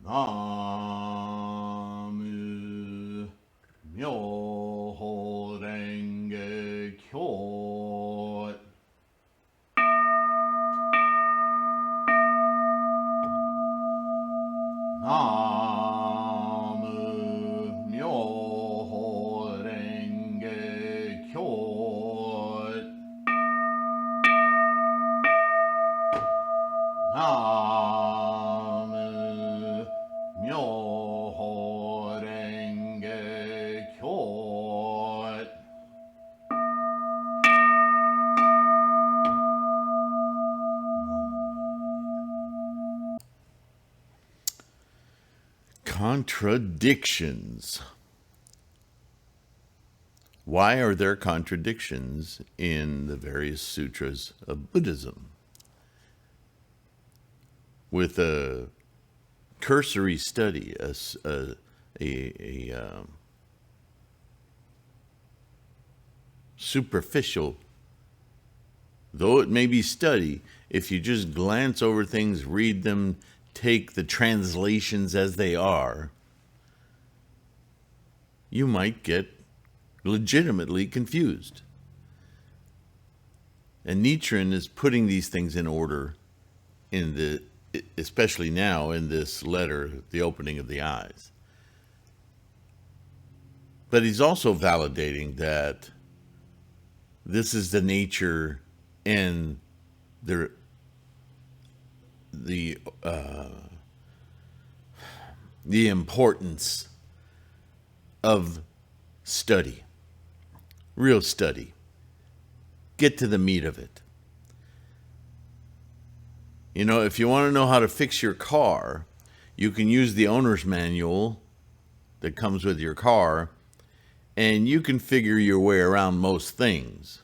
나무 묘호랭개교 나무 묘호랭개교 나무 묘호랭개교 Contradictions. Why are there contradictions in the various sutras of Buddhism? With a cursory study, a superficial, though it may be study, if you just glance over things, read them, take the translations as they are, you might get legitimately confused. And Nichiren is putting these things in order especially now in this letter, the opening of the eyes. But he's also validating that this is the nature and the importance of study, real study. Get to the meat of it. You know, if you want to know how to fix your car, you can use the owner's manual that comes with your car, and you can figure your way around most things.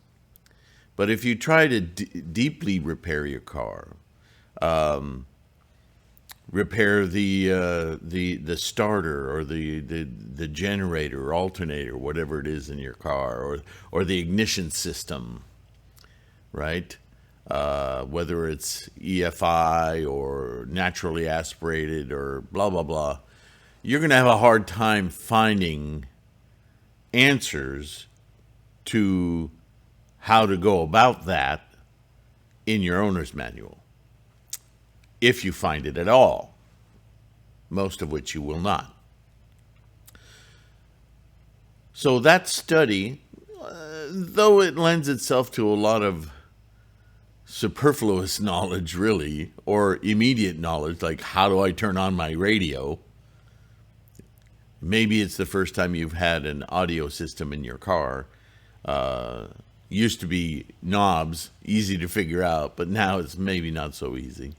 But if you try to deeply repair your car, repair the starter or the generator or alternator, whatever it is in your car, or the ignition system, right? Whether it's EFI or naturally aspirated or blah, blah, blah, you're going to have a hard time finding answers to how to go about that in your owner's manual, if you find it at all, most of which you will not. So that study, though it lends itself to a lot of superfluous knowledge, really, or immediate knowledge, like how do I turn on my radio? Maybe it's the first time you've had an audio system in your car. Used to be knobs, easy to figure out, but now it's maybe not so easy.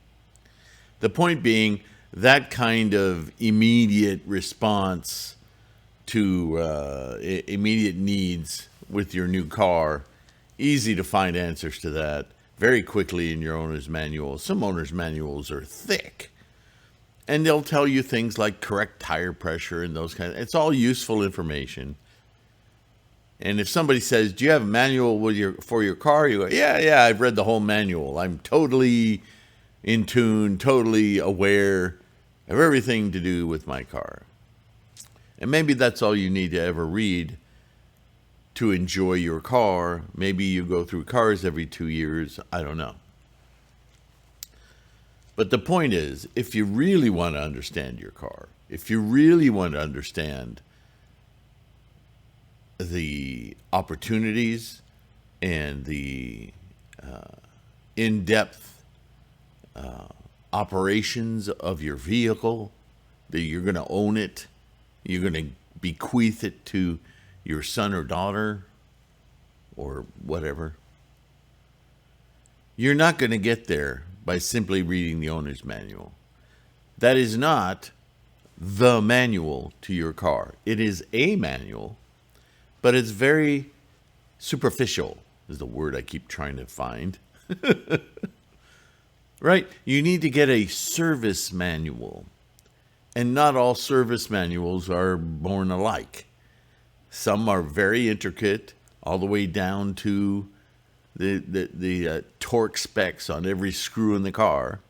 The point being, that kind of immediate response to immediate needs with your new car, easy to find answers to that very quickly in your owner's manual. Some owner's manuals are thick, and they'll tell you things like correct tire pressure and those kinds. It's all useful information. And if somebody says, do you have a manual for your car? You go, yeah, I've read the whole manual. I'm totally in tune, totally aware of everything to do with my car. And maybe that's all you need to ever read to enjoy your car. Maybe you go through cars every 2 years. I don't know. But the point is, if you really want to understand your car, if you really want to understand the opportunities and the in-depth operations of your vehicle, that you're going to own it, you're going to bequeath it to your son or daughter or whatever, you're not going to get there by simply reading the owner's manual. That is not the manual to your car. It is a manual, but it's very superficial, is the word I keep trying to find. Right? You need to get a service manual. And not all service manuals are born alike. Some are very intricate, all the way down to the torque specs on every screw in the car.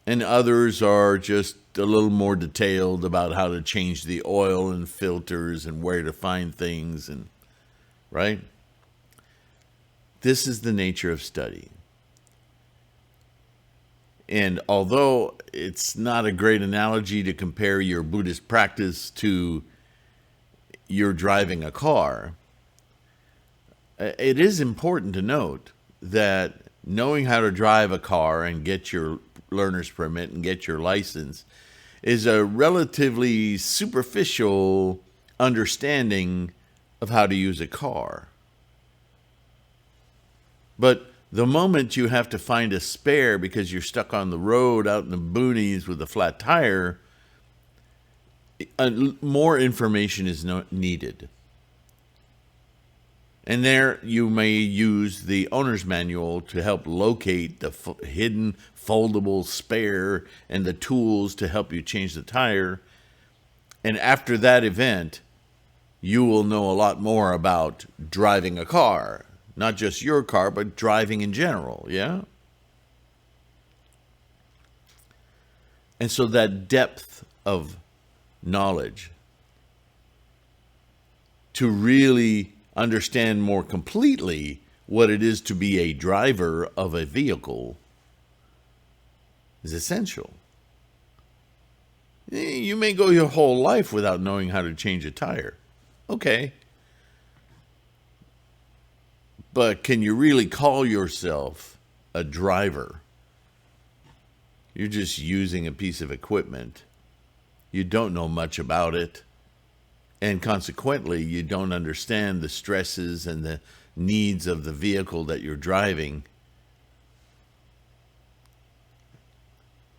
and others are just a little more detailed about how to change the oil and filters and where to find things, and right? This is the nature of study. And although it's not a great analogy to compare your Buddhist practice to your driving a car, it is important to note that knowing how to drive a car and get your learner's permit and get your license is a relatively superficial understanding of how to use a car. But the moment you have to find a spare because you're stuck on the road out in the boonies with a flat tire, more information is needed. And there you may use the owner's manual to help locate the hidden foldable spare and the tools to help you change the tire. And after that event, you will know a lot more about driving a car. Not just your car, but driving in general, yeah? And so that depth of knowledge to really understand more completely what it is to be a driver of a vehicle is essential. You may go your whole life without knowing how to change a tire. Okay. But can you really call yourself a driver? You're just using a piece of equipment. You don't know much about it. And consequently, you don't understand the stresses and the needs of the vehicle that you're driving.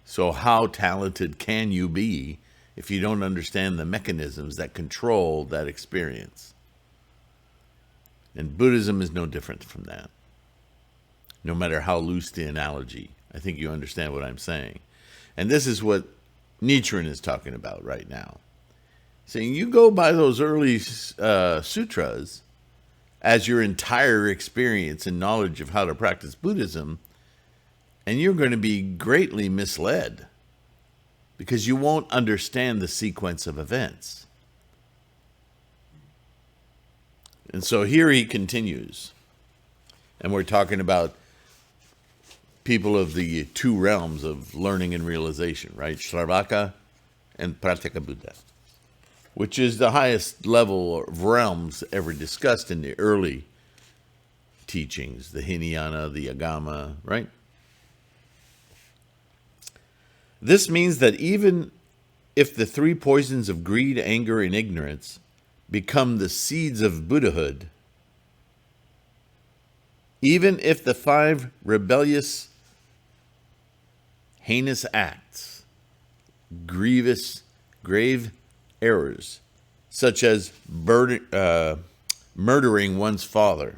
So how talented can you be if you don't understand the mechanisms that control that experience? And Buddhism is no different from that. No matter how loose the analogy, I think you understand what I'm saying. And this is what Nichiren is talking about right now. Saying you go by those early sutras as your entire experience and knowledge of how to practice Buddhism, and you're going to be greatly misled because you won't understand the sequence of events. And so here he continues, and we're talking about people of the two realms of learning and realization, right? Shravaka and Pratyeka Buddha, which is the highest level of realms ever discussed in the early teachings, the Hinayana, the Agama, right? This means that even if the three poisons of greed, anger, and ignorance become the seeds of Buddhahood, even if the 5 rebellious, heinous acts, grave errors, such as murdering one's father,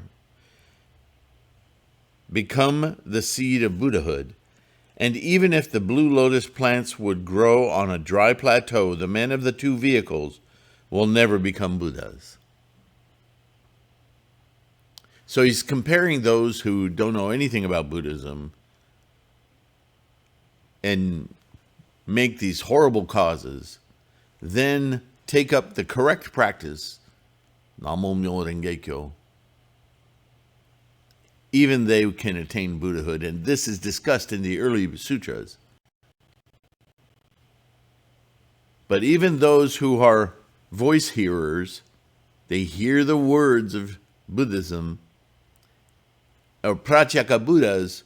become the seed of Buddhahood, and even if the blue lotus plants would grow on a dry plateau, the men of the two vehicles will never become Buddhas. So he's comparing those who don't know anything about Buddhism and make these horrible causes, then take up the correct practice, Namo Myo Renge Kyo, even they can attain Buddhahood. And this is discussed in the early sutras. But even those who are voice hearers, they hear the words of Buddhism, or Pratyeka Buddhas,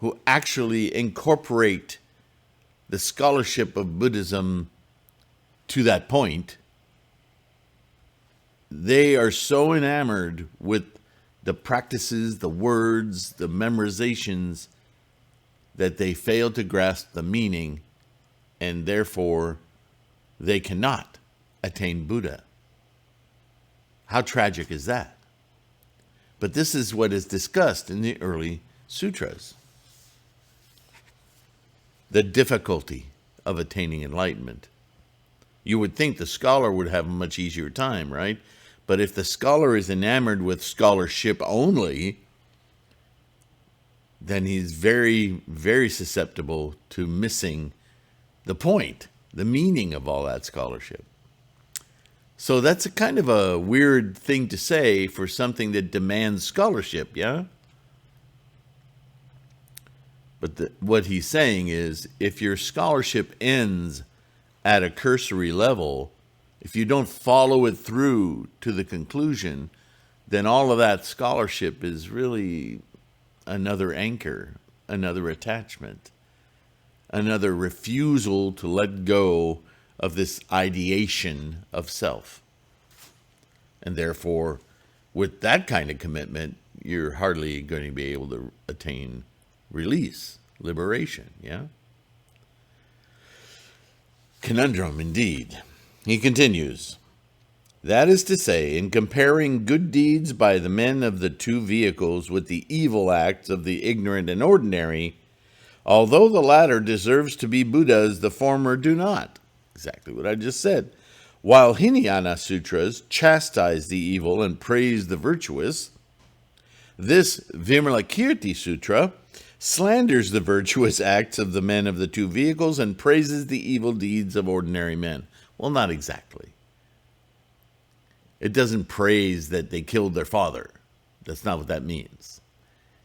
who actually incorporate the scholarship of Buddhism to that point, they are so enamored with the practices, the words, the memorizations, that they fail to grasp the meaning, and therefore they cannot attain Buddha. How tragic is that? But this is what is discussed in the early sutras. The difficulty of attaining enlightenment. You would think the scholar would have a much easier time, right? But if the scholar is enamored with scholarship only, then he's very, very susceptible to missing the point, the meaning of all that scholarship. So that's a kind of a weird thing to say for something that demands scholarship, yeah? But what he's saying is, if your scholarship ends at a cursory level, if you don't follow it through to the conclusion, then all of that scholarship is really another anchor, another attachment, another refusal to let go of this ideation of self. And therefore, with that kind of commitment, you're hardly going to be able to attain release, liberation, yeah? Conundrum indeed. He continues, that is to say, in comparing good deeds by the men of the two vehicles with the evil acts of the ignorant and ordinary, although the latter deserves to be Buddhas, the former do not. Exactly what I just said. While Hinayana Sutras chastise the evil and praise the virtuous, this Vimalakirti Sutra slanders the virtuous acts of the men of the two vehicles and praises the evil deeds of ordinary men. Well, not exactly. It doesn't praise that they killed their father. That's not what that means.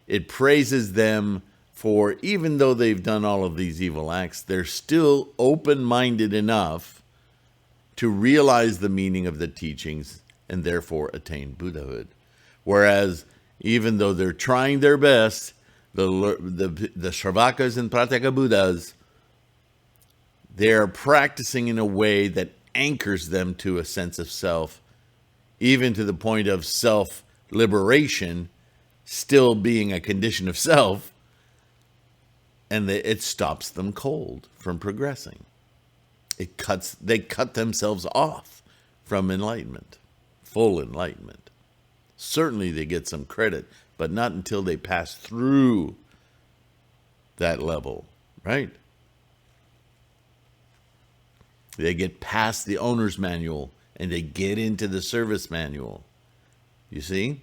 It praises them for, even though they've done all of these evil acts, they're still open-minded enough to realize the meaning of the teachings and therefore attain Buddhahood. Whereas, even though they're trying their best, the Shravakas and Pratyeka Buddhas, they're practicing in a way that anchors them to a sense of self, even to the point of self-liberation still being a condition of self, and it stops them cold from progressing. They cut themselves off from enlightenment, full enlightenment. Certainly they get some credit, but not until they pass through that level, right? They get past the owner's manual and they get into the service manual. You see?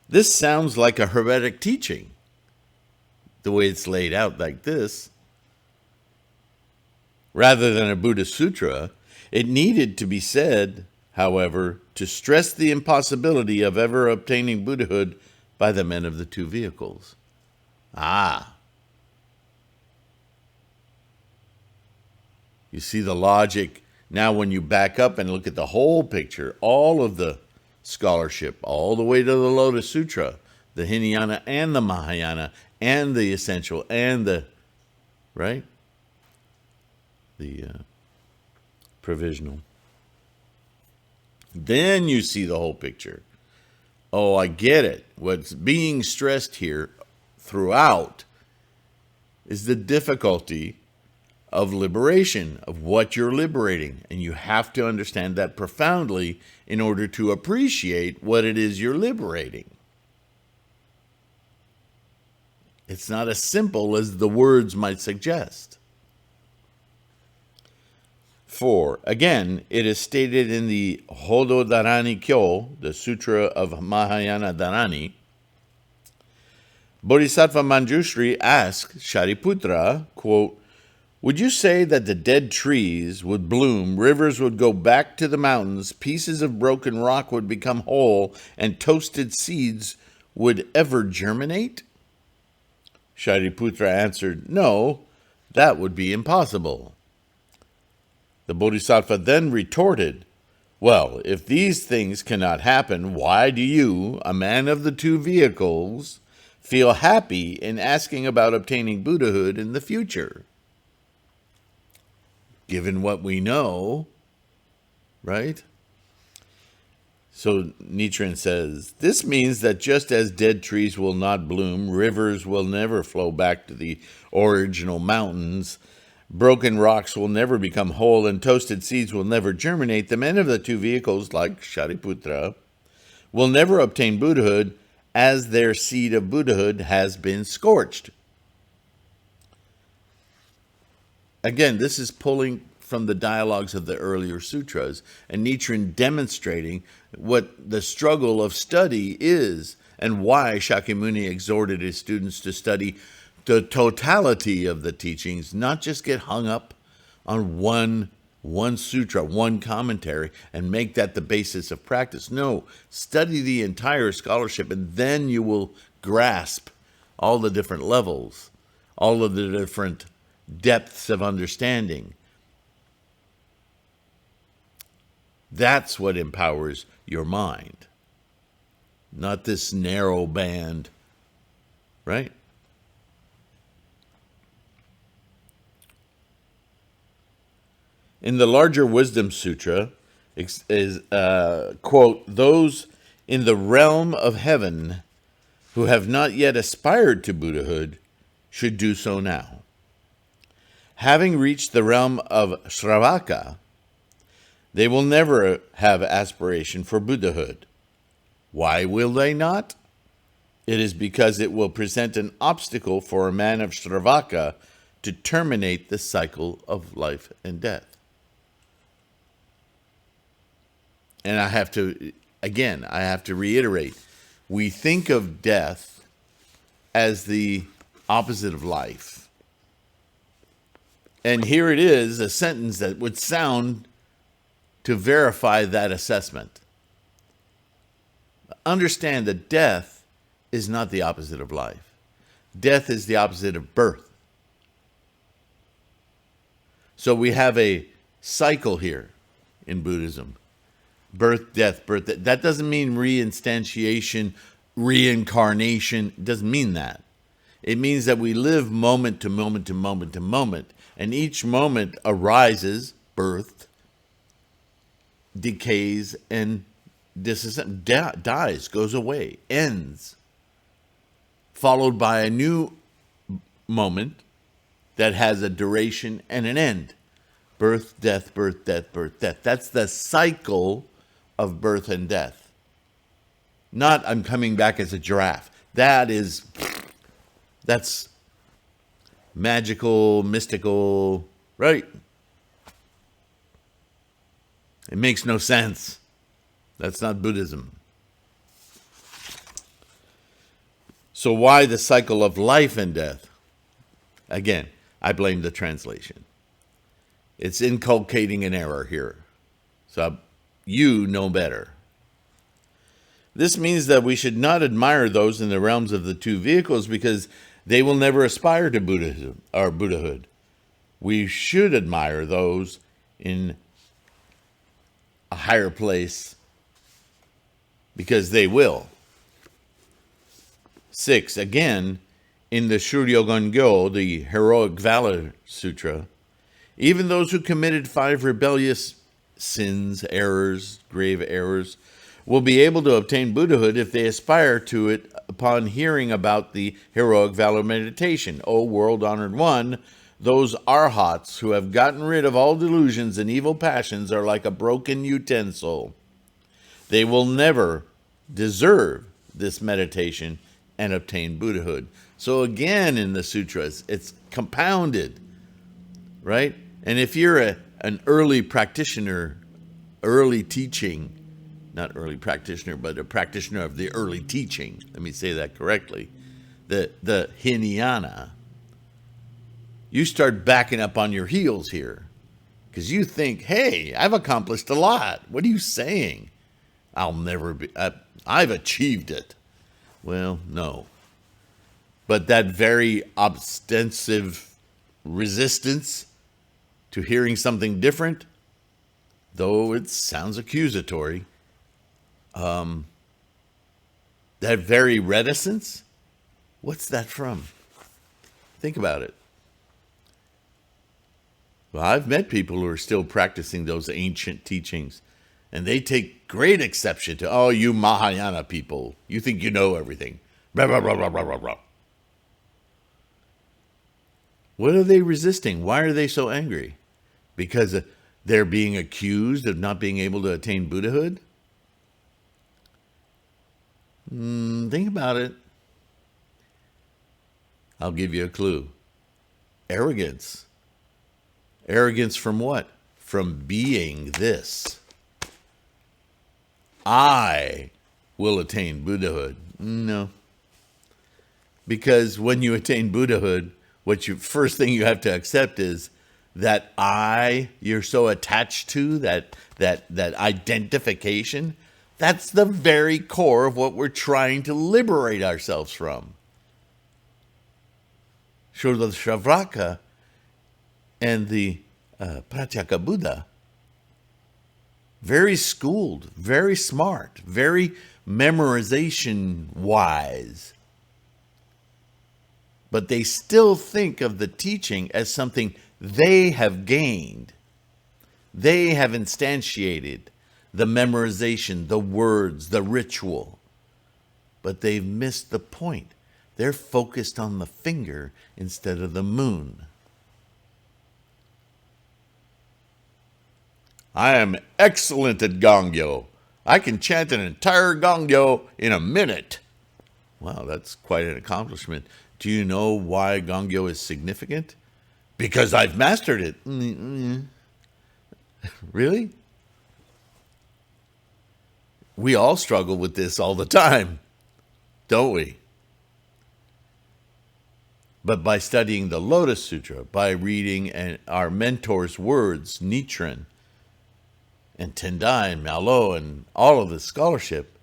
This sounds like a Hermetic teaching, the way it's laid out like this. Rather than a Buddhist sutra, it needed to be said, however, to stress the impossibility of ever obtaining Buddhahood by the men of the two vehicles. You see the logic. Now when you back up and look at the whole picture, all of the scholarship, all the way to the Lotus Sutra, the Hinayana and the Mahayana, and the essential, and the, right? The provisional. Then you see the whole picture. Oh, I get it. What's being stressed here throughout is the difficulty of liberation, of what you're liberating. And you have to understand that profoundly in order to appreciate what it is you're liberating. It's not as simple as the words might suggest. For, again, it is stated in the Hodo Dharani Kyo, the Sutra of Mahayana Dharani, Bodhisattva Manjushri asked Shariputra, quote, would you say that the dead trees would bloom, rivers would go back to the mountains, pieces of broken rock would become whole, and toasted seeds would ever germinate? Shariputra answered, no, that would be impossible. The Bodhisattva then retorted, well, if these things cannot happen, why do you, a man of the two vehicles, feel happy in asking about obtaining Buddhahood in the future? Given what we know, right? So Nichiren says, this means that just as dead trees will not bloom, rivers will never flow back to the original mountains, broken rocks will never become whole, and toasted seeds will never germinate, the men of the two vehicles, like Shariputra, will never obtain Buddhahood as their seed of Buddhahood has been scorched. Again, this is pulling from the dialogues of the earlier sutras, and Nichiren demonstrating what the struggle of study is, and why Shakyamuni exhorted his students to study the totality of the teachings, not just get hung up on one sutra, one commentary, and make that the basis of practice. No, study the entire scholarship, and then you will grasp all the different levels, all of the different depths of understanding. That's what empowers your mind, not this narrow band, right? In the larger Wisdom Sutra, is quote, those in the realm of heaven who have not yet aspired to Buddhahood should do so now. Having reached the realm of Shravaka, they will never have aspiration for Buddhahood. Why will they not? It is because it will present an obstacle for a man of Shravaka to terminate the cycle of life and death. And I have to reiterate, we think of death as the opposite of life. And here it is, a sentence that would sound to verify that assessment. Understand that death is not the opposite of life. Death is the opposite of birth. So we have a cycle here in Buddhism. Birth, death, birth. That doesn't mean reinstantiation, reincarnation. It doesn't mean that. It means that we live moment to moment to moment to moment. And each moment arises, birth, decays, and dies, goes away, ends. Followed by a new moment that has a duration and an end. Birth, death, birth, death, birth, death. That's the cycle of birth and death. Not I'm coming back as a giraffe. That's magical, mystical, right? It makes no sense. That's not Buddhism. So why the cycle of life and death? Again, I blame the translation. It's inculcating an error here. So you know better. This means that we should not admire those in the realms of the two vehicles because they will never aspire to Buddhism or Buddhahood. We should admire those in a higher place because they will. 6, again, in the Shuryo-gongyo, the Heroic Valor Sutra, even those who committed 5 rebellious sins, errors, grave errors, will be able to obtain Buddhahood if they aspire to it upon hearing about the Heroic Valor meditation. O world-honored one, those arhats who have gotten rid of all delusions and evil passions are like a broken utensil. They will never deserve this meditation and obtain Buddhahood. So again, in the sutras, it's compounded, right? And if you're an early practitioner, early teaching, not early practitioner, but a practitioner of the early teaching, let me say that correctly, the Hinayana, you start backing up on your heels here because you think, hey, I've accomplished a lot. What are you saying? I've achieved it. Well, no. But that very ostensive resistance to hearing something different, though it sounds accusatory, that very reticence, what's that from? Think about it. Well, I've met people who are still practicing those ancient teachings, and they take great exception to, oh, you Mahayana people, you think you know everything. Blah, blah, blah, blah, blah, blah, blah. What are they resisting? Why are they so angry? Because they're being accused of not being able to attain Buddhahood? Think about it. I'll give you a clue. Arrogance. Arrogance from what? From being this. I will attain Buddhahood. No. Because when you attain Buddhahood, first thing you have to accept is that you're so attached to, that identification, that's the very core of what we're trying to liberate ourselves from. Sravaka and the Pratyeka Buddha, very schooled, very smart, very memorization wise. But they still think of the teaching as something they have gained. They have instantiated the memorization, the words, the ritual. But they've missed the point. They're focused on the finger instead of the moon. I am excellent at Gongyo. I can chant an entire Gongyo in a minute. Wow, that's quite an accomplishment. Do you know why Gongyo is significant? Because I've mastered it. Really? We all struggle with this all the time, don't we? But by studying the Lotus Sutra, by reading our mentor's words, Nichiren, and Tendai, and Malo, and all of the scholarship,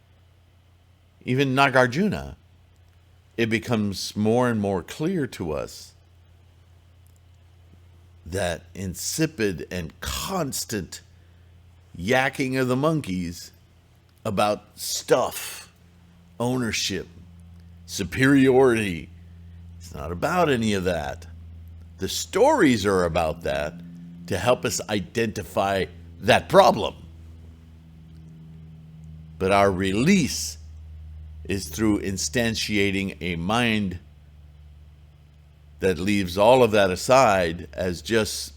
even Nagarjuna, it becomes more and more clear to us that insipid and constant yakking of the monkeys about stuff, ownership, superiority, it's not about any of that. The stories are about that to help us identify that problem. But our release is through instantiating a mind that leaves all of that aside as just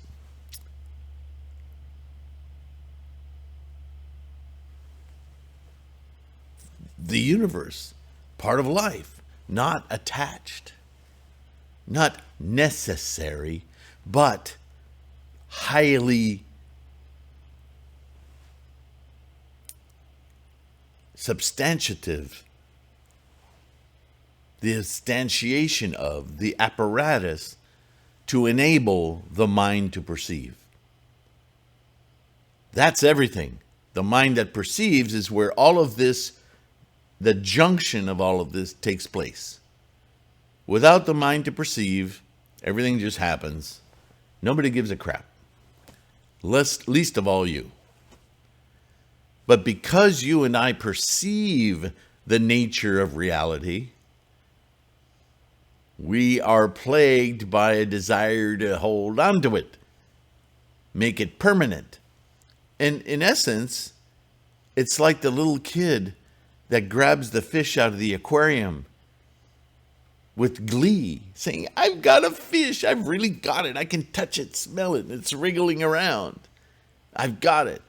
the universe, part of life, not attached, not necessary, but highly substantive. The instantiation of the apparatus to enable the mind to perceive. That's everything. The mind that perceives is where all of this, the junction of all of this takes place. Without the mind to perceive, everything just happens. Nobody gives a crap. Least of all you. But because you and I perceive the nature of reality, we are plagued by a desire to hold on to it, make it permanent. And in essence, it's like the little kid that grabs the fish out of the aquarium with glee, saying, I've got a fish, I've really got it, I can touch it, smell it, it's wriggling around. I've got it.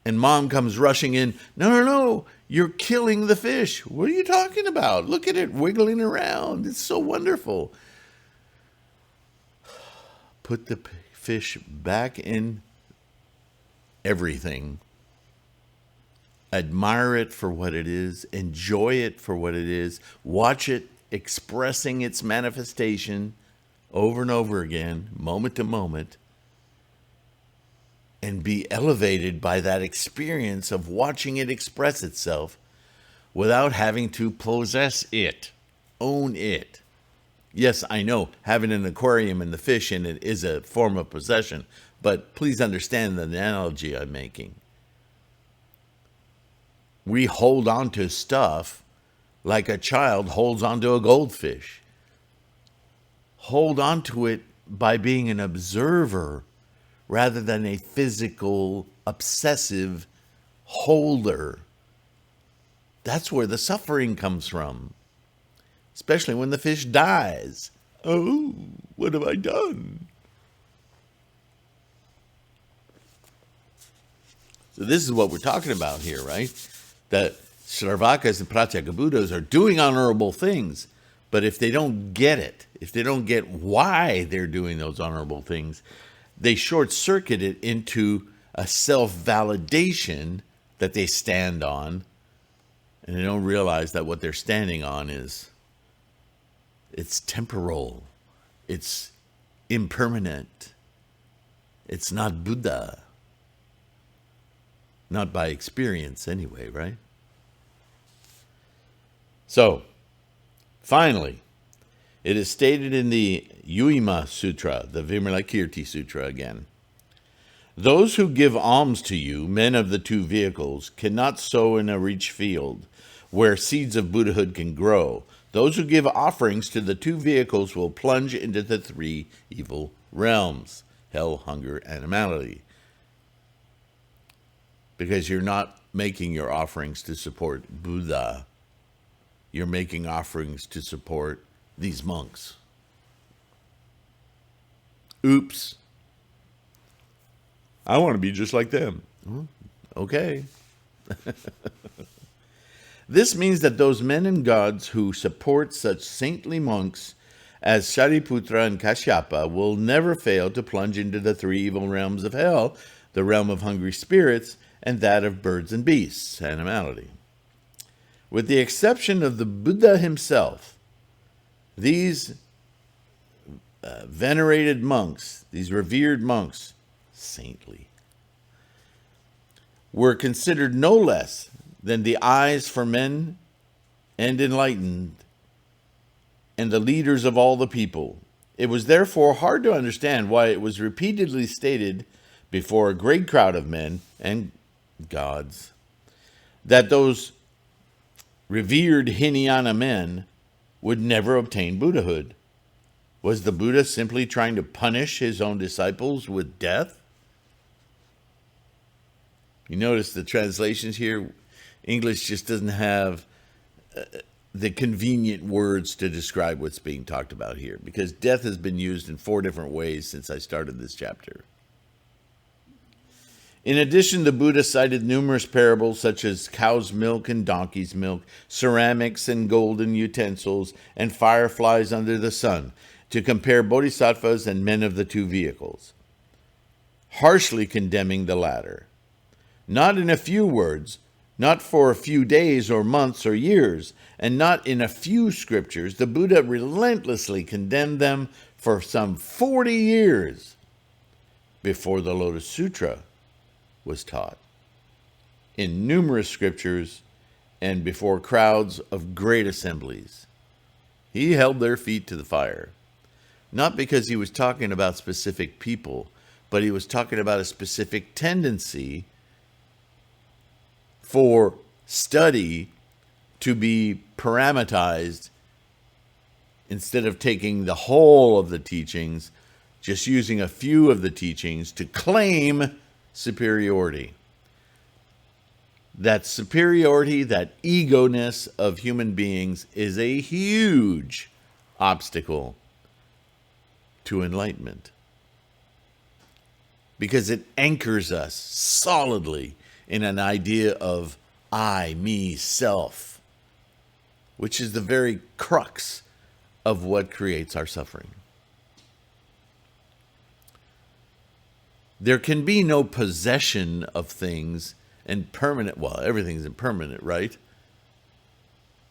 And mom comes rushing in, no, you're killing the fish. What are you talking about? Look at it wiggling around. It's so wonderful. Put the fish back in everything. Admire it for what it is. Enjoy it for what it is. Watch it expressing its manifestation over and over again, moment to moment. And be elevated by that experience of watching it express itself without having to possess it, own it. Yes, I know having an aquarium and the fish in it is a form of possession, but please understand the analogy I'm making. We hold on to stuff like a child holds on to a goldfish. Hold on to it by being an observer rather than a physical, obsessive holder. That's where the suffering comes from, especially when the fish dies. Oh, what have I done? So this is what we're talking about here, right? That Sravakas and Pratyeka Buddhas are doing honorable things, but if they don't get it, if they don't get why they're doing those honorable things, they short-circuit it into a self-validation that they stand on And they don't realize that what they're standing on it's temporal. It's impermanent. It's not Buddha. Not by experience anyway, right? So, finally, it is stated in the Yuima Sutra, the Vimalakirti Sutra again. Those who give alms to you, men of the two vehicles, cannot sow in a rich field where seeds of Buddhahood can grow. Those who give offerings to the two vehicles will plunge into the three evil realms, hell, hunger, animality. Because you're not making your offerings to support Buddha. You're making offerings to support these monks. Oops. I want to be just like them. Okay. This means that those men and gods who support such saintly monks as Shariputra and Kashyapa will never fail to plunge into the three evil realms of hell, the realm of hungry spirits, and that of birds and beasts, animality. With the exception of the Buddha himself, these venerated monks, these revered monks, saintly, were considered no less than the eyes for men and enlightened and the leaders of all the people. It was therefore hard to understand why it was repeatedly stated before a great crowd of men and gods that those revered Hinayana men would never obtain Buddhahood. Was the Buddha simply trying to punish his own disciples with death? You notice the translations here, English just doesn't have the convenient words to describe what's being talked about here, because death has been used in 4 different ways since I started this chapter. In addition, the Buddha cited numerous parables such as cow's milk and donkey's milk, ceramics and golden utensils, and fireflies under the sun, to compare bodhisattvas and men of the two vehicles, harshly condemning the latter. Not in a few words, not for a few days or months or years, and not in a few scriptures, the Buddha relentlessly condemned them for some 40 years before the Lotus Sutra was taught, in numerous scriptures and before crowds of great assemblies. He held their feet to the fire, not because he was talking about specific people, but he was talking about a specific tendency for study to be parameterized instead of taking the whole of the teachings, just using a few of the teachings to claim superiority. That superiority, that ego-ness of human beings is a huge obstacle to enlightenment, because it anchors us solidly in an idea of I, me, self, which is the very crux of what creates our suffering. There can be no possession of things and permanent, well, everything's impermanent, right?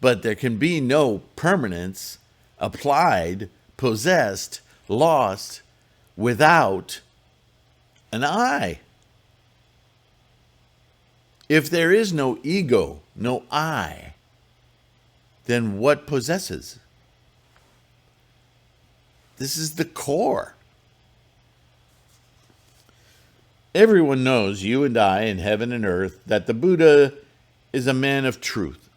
But there can be no permanence applied, possessed, lost, without an I. If there is no ego, no I, then what possesses? This is the core. Everyone knows, you and I, in heaven and earth, that the Buddha is a man of truth.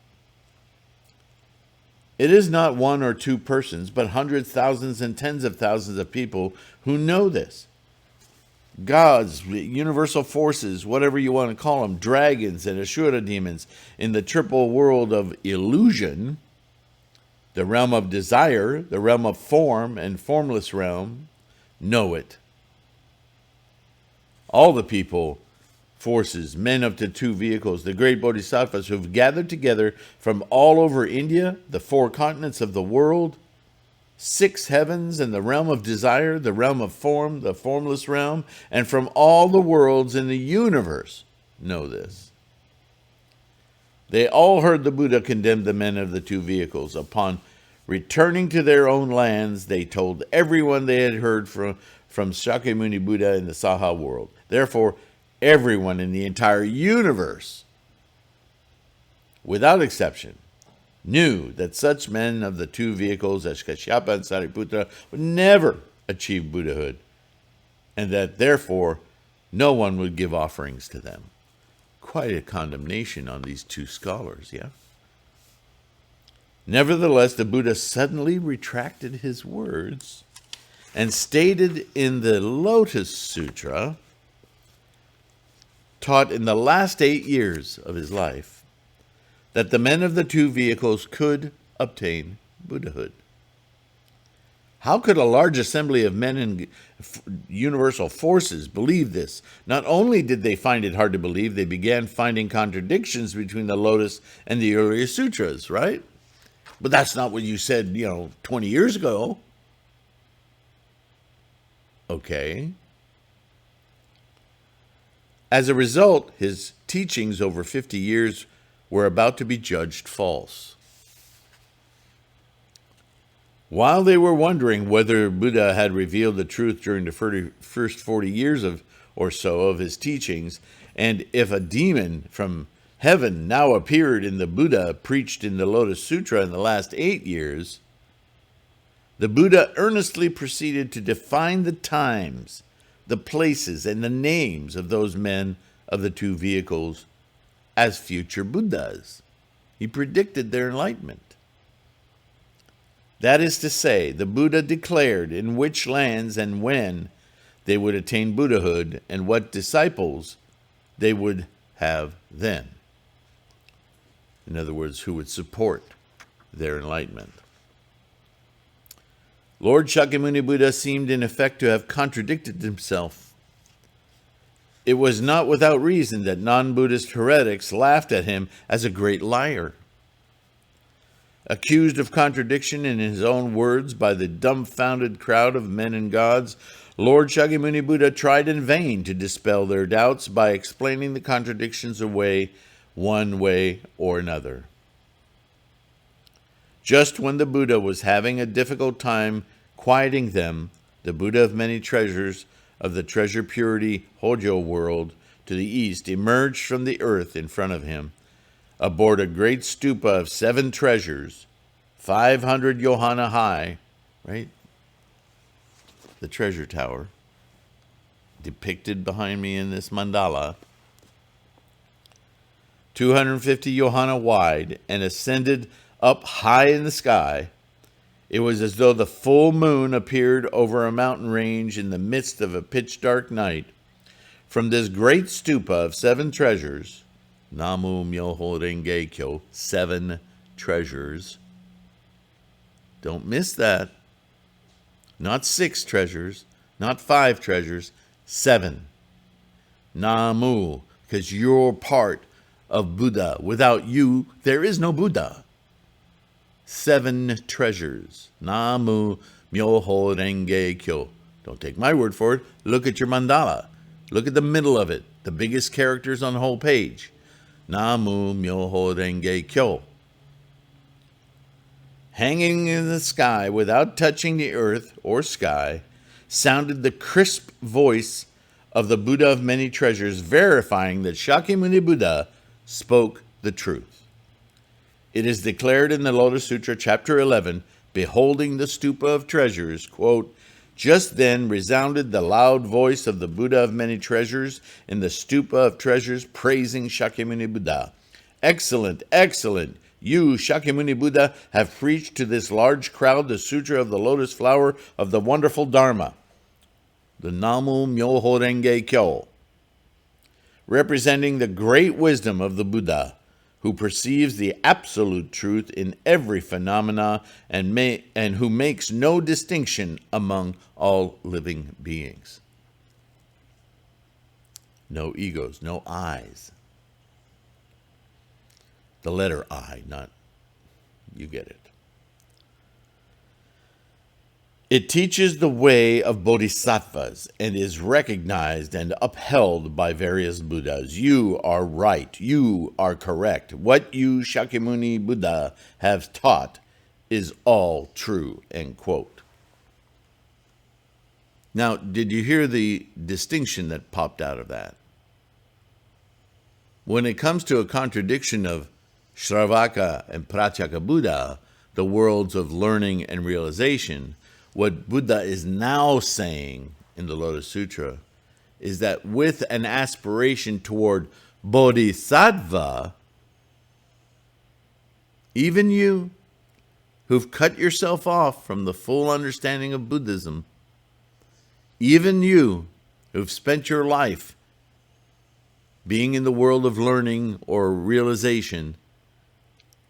It is not one or two persons, but hundreds, thousands, and tens of thousands of people who know this. Gods, universal forces, whatever you want to call them, dragons and Ashura demons in the triple world of illusion, the realm of desire, the realm of form and formless realm, know it. All the people, forces, men of the two vehicles, the great bodhisattvas who've gathered together from all over India, the 4 continents of the world, 6 heavens and the realm of desire, the realm of form, the formless realm, and from all the worlds in the universe know this. They all heard the Buddha condemn the men of the two vehicles. Upon returning to their own lands, they told everyone they had heard from Shakyamuni Buddha in the Saha world. Therefore, everyone in the entire universe, without exception, knew that such men of the two vehicles as Kashyapa and Sariputra would never achieve Buddhahood, and that therefore no one would give offerings to them. Quite a condemnation on these two scholars, yeah? Nevertheless, the Buddha suddenly retracted his words and stated in the Lotus Sutra, taught in the last 8 years of his life, that the men of the two vehicles could obtain Buddhahood. How could a large assembly of men in universal forces believe this? Not only did they find it hard to believe, they began finding contradictions between the Lotus and the earlier sutras, right? But that's not what you said, 20 years ago. Okay. As a result, his teachings over 50 years were about to be judged false. While they were wondering whether Buddha had revealed the truth during the first 40 years or so of his teachings, and if a demon from heaven now appeared in the Buddha preached in the Lotus Sutra in the last 8 years, the Buddha earnestly proceeded to define the times, the places, and the names of those men of the two vehicles as future Buddhas. He predicted their enlightenment. That is to say, the Buddha declared in which lands and when they would attain Buddhahood and what disciples they would have then. In other words, who would support their enlightenment. Lord Shakyamuni Buddha seemed in effect to have contradicted himself. It was not without reason that non-Buddhist heretics laughed at him as a great liar. Accused of contradiction in his own words by the dumbfounded crowd of men and gods, Lord Shakyamuni Buddha tried in vain to dispel their doubts by explaining the contradictions away one way or another. Just when the Buddha was having a difficult time quieting them, the Buddha of many treasures of the treasure purity Hojo world to the east emerged from the earth in front of him, aboard a great stupa of 7 treasures, 500 yohana high, right? The treasure tower, depicted behind me in this mandala, 250 yohana wide, and ascended up high in the sky. It was as though the full moon appeared over a mountain range in the midst of a pitch-dark night. From this great stupa of 7 treasures, Namu Myoho Renge Kyo, 7 treasures. Don't miss that. Not 6 treasures, not 5 treasures, 7. Namu, because you're part of Buddha. Without you, there is no Buddha. 7 treasures. Namu Myoho Renge Kyo. Don't take my word for it. Look at your mandala. Look at the middle of it. The biggest characters on the whole page. Namu Myoho Renge Kyo. Hanging in the sky without touching the earth or sky sounded the crisp voice of the Buddha of many treasures, verifying that Shakyamuni Buddha spoke the truth. It is declared in the Lotus Sutra, chapter 11, beholding the stupa of treasures, quote, just then resounded the loud voice of the Buddha of many treasures in the stupa of treasures, praising Shakyamuni Buddha. Excellent, excellent. You, Shakyamuni Buddha, have preached to this large crowd the sutra of the lotus flower of the wonderful Dharma, the Namu Myoho Renge Kyo, representing the great wisdom of the Buddha, who perceives the absolute truth in every phenomena and who makes no distinction among all living beings. No egos, no I's. The letter I, not, you get it. It teaches the way of bodhisattvas and is recognized and upheld by various Buddhas. You are right. You are correct. What you, Shakyamuni Buddha, have taught is all true, end quote. Now, did you hear the distinction that popped out of that? When it comes to a contradiction of Shravaka and Pratyeka Buddha, the worlds of learning and realization, what Buddha is now saying in the Lotus Sutra is that with an aspiration toward bodhisattva, even you who've cut yourself off from the full understanding of Buddhism, even you who've spent your life being in the world of learning or realization,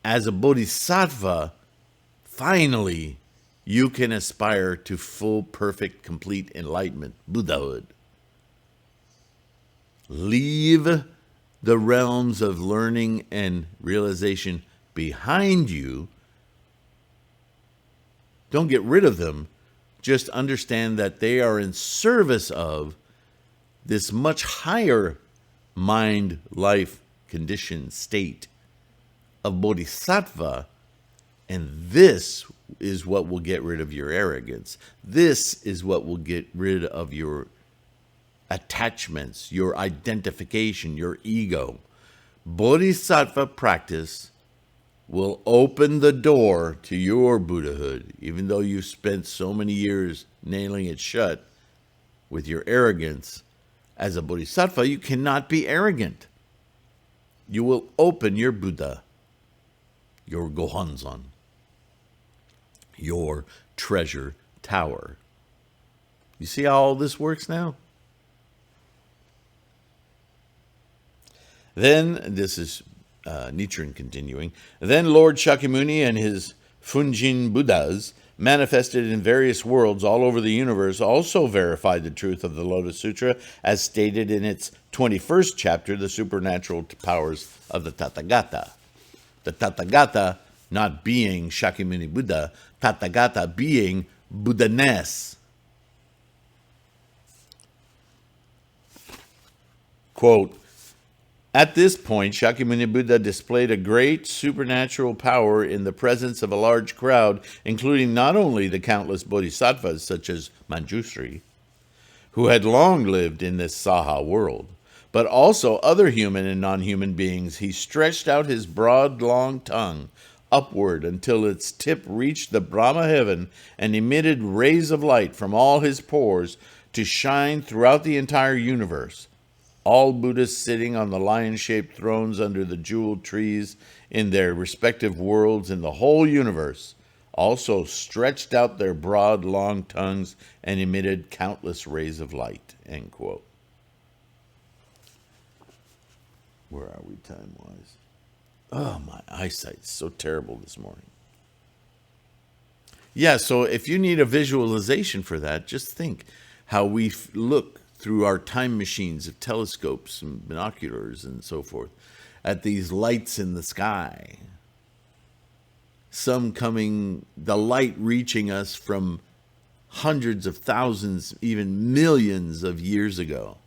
as a bodhisattva, finally, you can aspire to full, perfect, complete enlightenment, Buddhahood. Leave the realms of learning and realization behind you. Don't get rid of them. Just understand that they are in service of this much higher mind, life, condition, state of bodhisattva, and this is what will get rid of your arrogance. This is what will get rid of your attachments, your identification, your ego. Bodhisattva practice will open the door to your Buddhahood, even though you spent so many years nailing it shut with your arrogance. As a bodhisattva, you cannot be arrogant. You will open your Buddha, your Gohonzon, your treasure tower. You see how all this works now? Then, this is Nichiren continuing, then Lord Shakyamuni and his Funjin Buddhas, manifested in various worlds all over the universe, also verified the truth of the Lotus Sutra as stated in its 21st chapter, the supernatural powers of the Tathagata. The Tathagata not being Shakyamuni Buddha, Tathagata being Buddha-ness. Quote, at this point, Shakyamuni Buddha displayed a great supernatural power in the presence of a large crowd, including not only the countless bodhisattvas such as Manjushri, who had long lived in this Saha world, but also other human and non-human beings. He stretched out his broad, long tongue upward until its tip reached the Brahma heaven and emitted rays of light from all his pores to shine throughout the entire universe. All Buddhas sitting on the lion-shaped thrones under the jeweled trees in their respective worlds in the whole universe also stretched out their broad, long tongues and emitted countless rays of light. End quote. Where are we time-wise? Oh, my eyesight's so terrible this morning. Yeah, so if you need a visualization for that, just think how we look through our time machines of telescopes and binoculars and so forth at these lights in the sky. Some coming, the light reaching us from hundreds of thousands, even millions of years ago.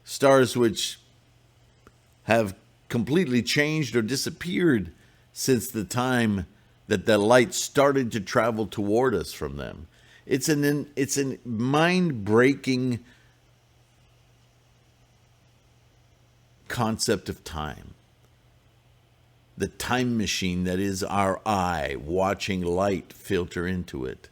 Stars which have completely changed or disappeared since the time that the light started to travel toward us from them. It's a mind-breaking concept of time. The time machine that is our eye, watching light filter into it.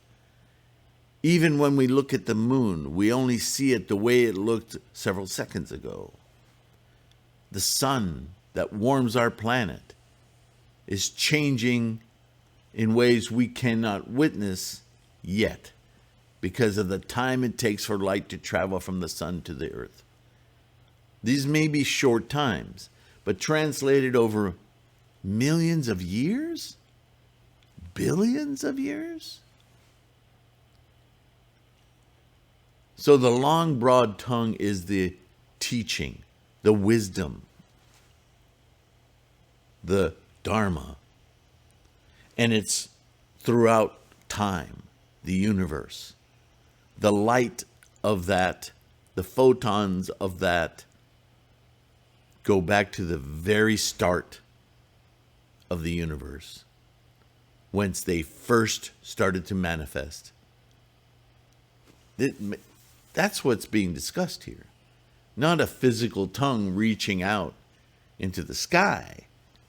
Even when we look at the moon, we only see it the way it looked several seconds ago. The sun that warms our planet is changing in ways we cannot witness yet, because of the time it takes for light to travel from the sun to the earth. These may be short times, but translated over millions of years? Billions of years? So the long, broad tongue is the teaching, the wisdom, the Dharma. And it's throughout time, the universe. The light of that, the photons of that, go back to the very start of the universe, whence they first started to manifest. That's what's being discussed here. Not a physical tongue reaching out into the sky.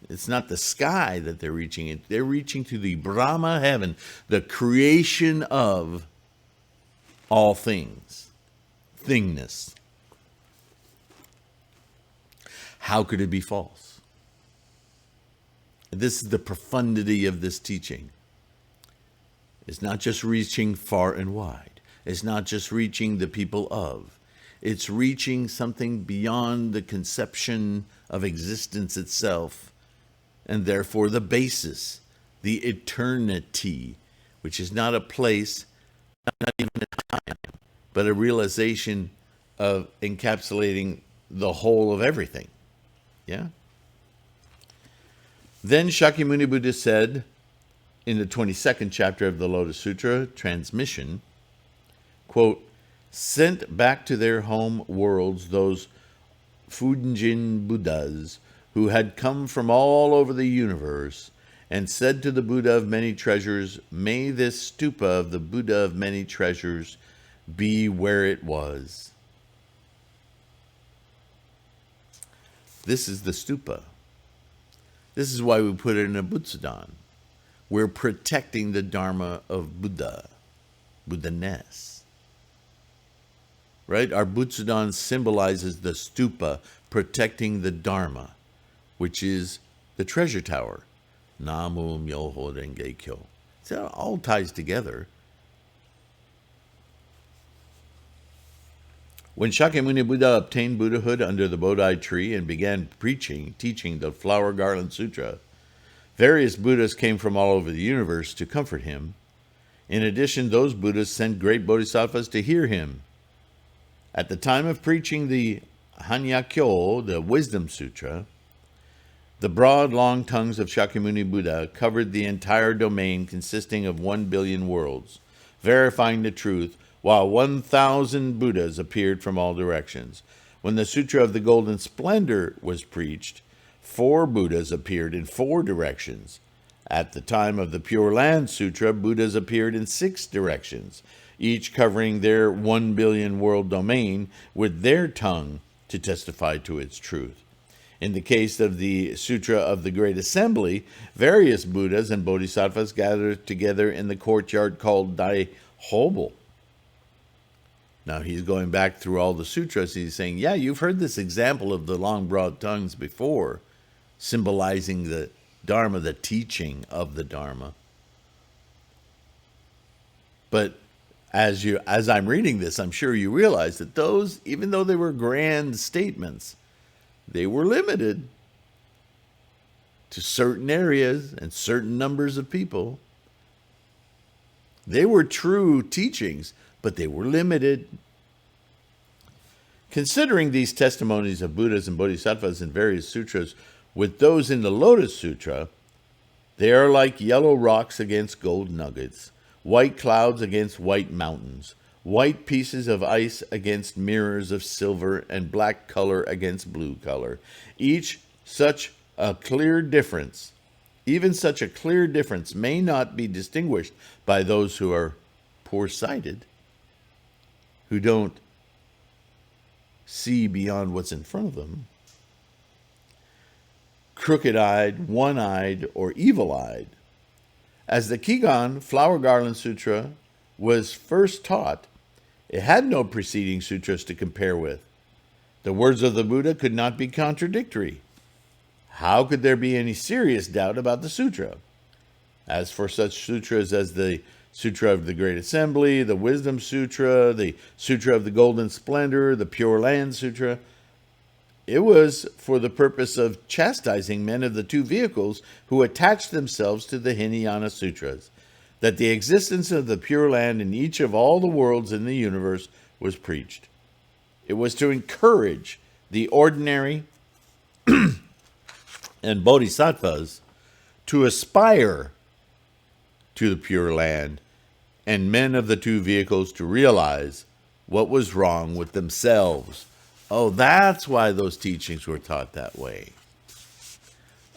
It's not the sky that they're reaching into. They're reaching to the Brahma heaven, the creation of all things, thingness. How could it be false? This is the profundity of this teaching. It's not just reaching far and wide. It's not just reaching the people of. It's reaching something beyond the conception of existence itself, and therefore the basis, the eternity, which is not a place, not even a time, but a realization of encapsulating the whole of everything. Yeah? Then Shakyamuni Buddha said in the 22nd chapter of the Lotus Sutra, Transmission, quote, sent back to their home worlds those Fujin Buddhas who had come from all over the universe, and said to the Buddha of many treasures, may this stupa of the Buddha of many treasures be where it was. This is the stupa. This is why we put it in a Butsudan. We're protecting the Dharma of Buddha, Buddha-ness. Right? Our Butsudan symbolizes the stupa protecting the Dharma, which is the treasure tower. Namu Myoho Renge Kyo. So it all ties together. When Shakyamuni Buddha obtained Buddhahood under the Bodhi tree and began teaching the Flower Garland Sutra, various Buddhas came from all over the universe to comfort him. In addition, those Buddhas sent great bodhisattvas to hear him. At the time of preaching the Hanyakyo, the Wisdom Sutra, the broad, long tongues of Shakyamuni Buddha covered the entire domain consisting of 1 billion worlds, verifying the truth, while 1,000 Buddhas appeared from all directions. When the Sutra of the Golden Splendor was preached, 4 Buddhas appeared in 4 directions. At the time of the Pure Land Sutra, Buddhas appeared in 6 directions, each covering their 1 billion world domain with their tongue to testify to its truth. In the case of the Sutra of the Great Assembly, various Buddhas and Bodhisattvas gathered together in the courtyard called Daihobel. Now he's going back through all the sutras. He's saying, yeah, you've heard this example of the long, broad tongues before, symbolizing the Dharma, the teaching of the Dharma. But as I'm reading this, I'm sure you realize that those, even though they were grand statements, they were limited to certain areas and certain numbers of people. They were true teachings, but they were limited. Considering these testimonies of Buddhas and Bodhisattvas in various sutras with those in the Lotus Sutra, they are like yellow rocks against gold nuggets, white clouds against white mountains, white pieces of ice against mirrors of silver, and black color against blue color. Each such a clear difference, even such a clear difference, may not be distinguished by those who are poor-sighted, who don't see beyond what's in front of them, crooked-eyed, one-eyed, or evil-eyed. As the Kigan Flower Garland Sutra was first taught, it had no preceding sutras to compare with. The words of the Buddha could not be contradictory. How could there be any serious doubt about the sutra? As for such sutras as the Sutra of the Great Assembly, the Wisdom Sutra, the Sutra of the Golden Splendor, the Pure Land Sutra, it was for the purpose of chastising men of the 2 vehicles who attached themselves to the Hinayana Sutras, that the existence of the Pure Land in each of all the worlds in the universe was preached. It was to encourage the ordinary and bodhisattvas to aspire to the Pure Land and men of the two vehicles to realize what was wrong with themselves. Oh, that's why those teachings were taught that way.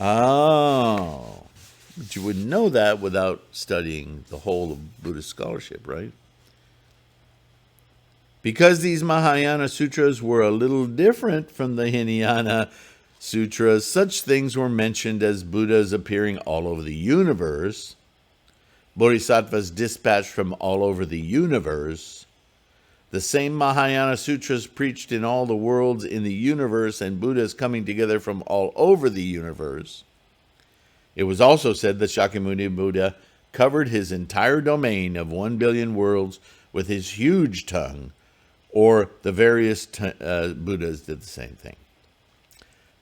Oh, but you wouldn't know that without studying the whole of Buddhist scholarship, right? Because these Mahayana sutras were a little different from the Hinayana sutras, such things were mentioned as Buddhas appearing all over the universe, Bodhisattvas dispatched from all over the universe, the same Mahayana sutras preached in all the worlds in the universe, and Buddhas coming together from all over the universe. It was also said that Shakyamuni Buddha covered his entire domain of 1 billion worlds with his huge tongue, or the various Buddhas did the same thing.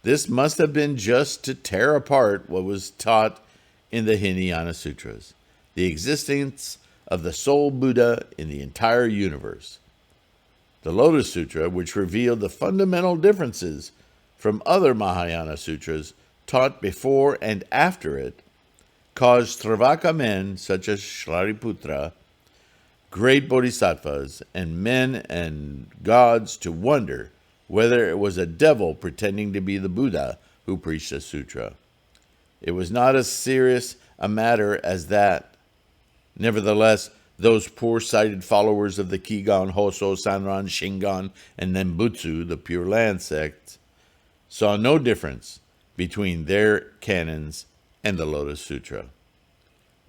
This must have been just to tear apart what was taught in the Hinayana Sutras, the existence of the sole Buddha in the entire universe. The Lotus Sutra, which revealed the fundamental differences from other Mahayana sutras taught before and after it, caused Travaka men such as Shariputra, great bodhisattvas, and men and gods to wonder whether it was a devil pretending to be the Buddha who preached the sutra. It was not as serious a matter as that. Nevertheless, those poor-sighted followers of the Kigon, Hoso, Sanran, Shingon, and Nembutsu, the Pure Land sects, saw no difference between their canons and the Lotus Sutra.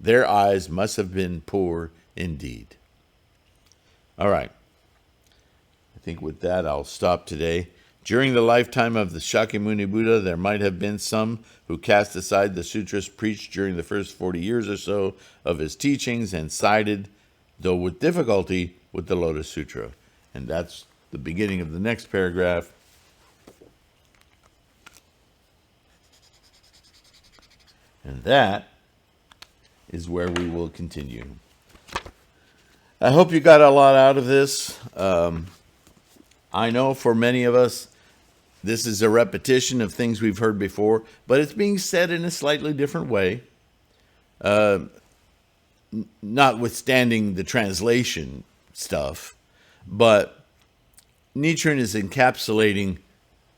Their eyes must have been poor indeed. All right. I think with that, I'll stop today. During the lifetime of the Shakyamuni Buddha, there might have been some who cast aside the sutras preached during the first 40 years or so of his teachings and sided, though with difficulty, with the Lotus Sutra. And that's the beginning of the next paragraph. And that is where we will continue. I hope you got a lot out of this. I know for many of us, this is a repetition of things we've heard before, but it's being said in a slightly different way, notwithstanding the translation stuff. But Nichiren is encapsulating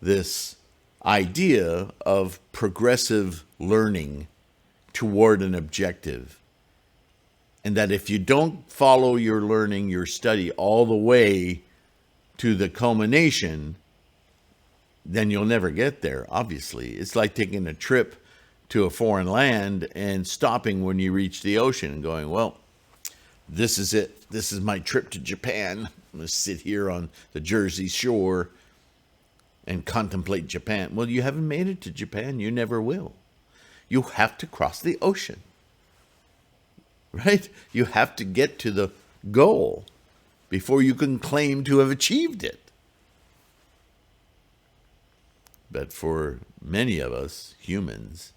this idea of progressive learning toward an objective. And that if you don't follow your learning, your study all the way to the culmination, then you'll never get there, obviously. It's like taking a trip to a foreign land and stopping when you reach the ocean and going, well, this is it. This is my trip to Japan. I'm going to sit here on the Jersey Shore and contemplate Japan. Well, you haven't made it to Japan. You never will. You have to cross the ocean, right? You have to get to the goal before you can claim to have achieved it. But for many of us, humans,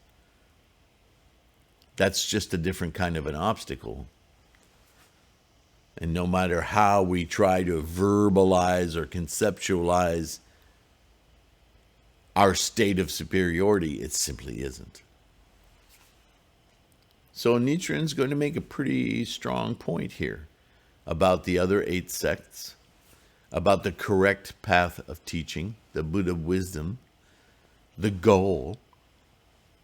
that's just a different kind of an obstacle. And no matter how we try to verbalize or conceptualize our state of superiority, it simply isn't. So Nichiren's going to make a pretty strong point here about the other 8 sects, about the correct path of teaching, the Buddha wisdom, the goal,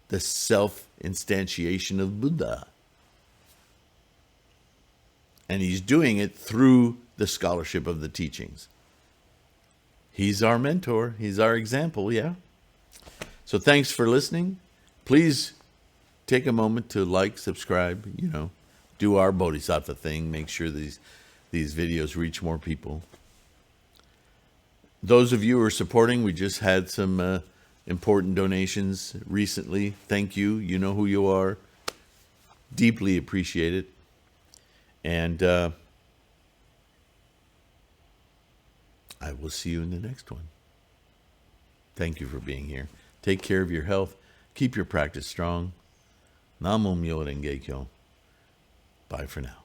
the self-instantiation of Buddha. And he's doing it through the scholarship of the teachings. He's our mentor. He's our example, yeah? So thanks for listening. Please take a moment to like, subscribe, do our Bodhisattva thing. Make sure these videos reach more people. Those of you who are supporting, we just had some important donations recently. Thank you. You know who you are. Deeply appreciate it. And I will see you in the next one. Thank you for being here. Take care of your health. Keep your practice strong. Namo Myo Renge Kyo. Bye for now.